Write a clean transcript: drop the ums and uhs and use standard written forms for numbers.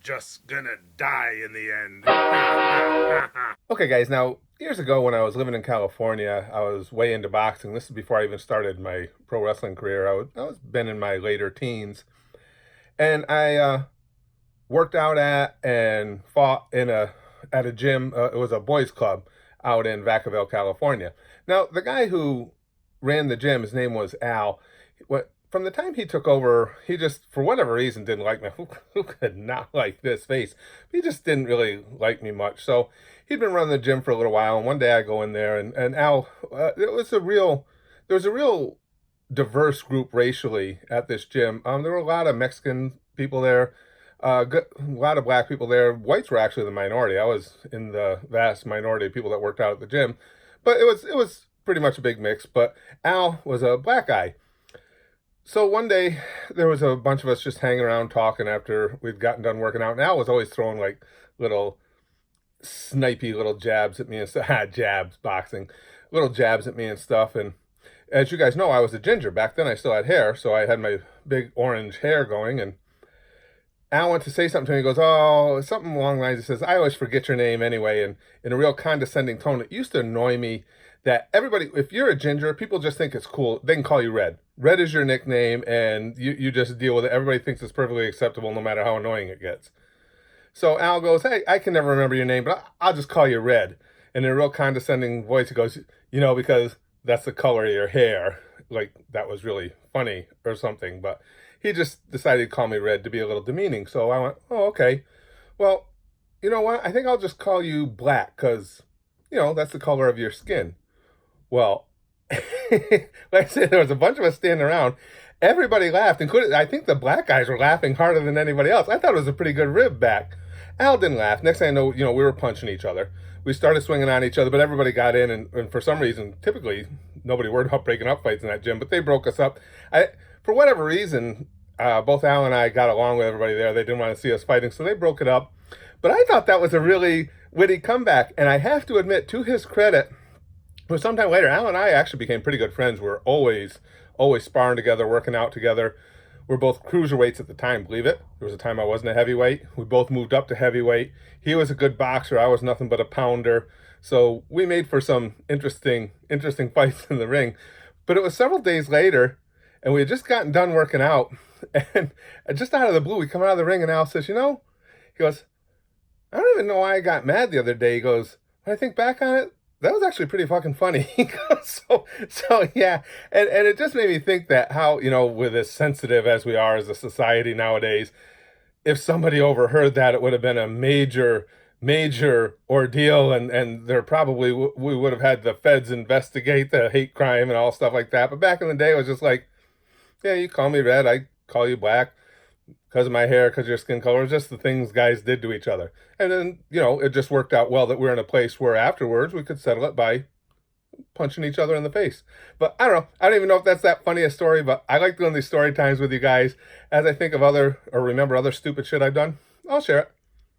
just gonna die in the end. Okay, guys, now, years ago when I was living in California, I was way into boxing. This is before I even started my pro wrestling career. I was been in my later teens. And I worked out at and fought at a gym. It was a boys' club out in Vacaville, California. Now, the guy who ran the gym, his name was Al. From the time he took over, he just, for whatever reason, didn't like me. Who could not like this face? He just didn't really like me much. So he'd been running the gym for a little while, and one day I go in there, and Al, there was a real diverse group racially at this gym. There were a lot of Mexican people there, a lot of black people there. Whites were actually the minority. I was in the vast minority of people that worked out at the gym, but it was pretty much a big mix. But Al was a black guy. So one day there was a bunch of us just hanging around talking after we'd gotten done working out. And Al was always throwing like little snipey little jabs at me and stuff. Jabs, boxing, little jabs at me and stuff. And as you guys know, I was a ginger. Back then I still had hair, so I had my big orange hair going. And Al went to say something to me. He goes, oh, something along the lines. He says, I always forget your name anyway. And in a real condescending tone, it used to annoy me that everybody, if you're a ginger, people just think it's cool. They can call you Red. Red is your nickname, and you just deal with it. Everybody thinks it's perfectly acceptable no matter how annoying it gets. So Al goes, hey, I can never remember your name, but I'll just call you Red. And in a real condescending voice, he goes, because that's the color of your hair. Like, that was really funny or something. But he just decided to call me Red to be a little demeaning. So I went, oh, okay. Well, you know what? I think I'll just call you Black because, that's the color of your skin. Well, like I said, there was a bunch of us standing around. Everybody laughed, including, I think the black guys were laughing harder than anybody else. I thought it was a pretty good rib back. Al didn't laugh. Next thing I know, we were punching each other. We started swinging on each other, but everybody got in, and for some reason, typically, nobody worried about breaking up fights in that gym, but they broke us up. For whatever reason, both Al and I got along with everybody there. They didn't want to see us fighting, so they broke it up. But I thought that was a really witty comeback, and I have to admit, to his credit, but sometime later, Al and I actually became pretty good friends. We were always sparring together, working out together. We're both cruiserweights at the time, believe it. There was a time I wasn't a heavyweight. We both moved up to heavyweight. He was a good boxer. I was nothing but a pounder. So we made for some interesting fights in the ring. But it was several days later, and we had just gotten done working out. And just out of the blue, we come out of the ring, and Al says, he goes, I don't even know why I got mad the other day. He goes, when I think back on it, that was actually pretty fucking funny. so yeah, and it just made me think that how, with as sensitive as we are as a society nowadays, if somebody overheard that, it would have been a major ordeal, and there probably we would have had the feds investigate the hate crime and all stuff like that. But back in the day, it was just like, yeah, you call me Red, I call you Black. Because of my hair, because of your skin color, just the things guys did to each other. And then, it just worked out well that we're in a place where afterwards we could settle it by punching each other in the face. But I don't know. I don't even know if that's that funny a story, but I like doing these story times with you guys as I think of remember other stupid shit I've done. I'll share it.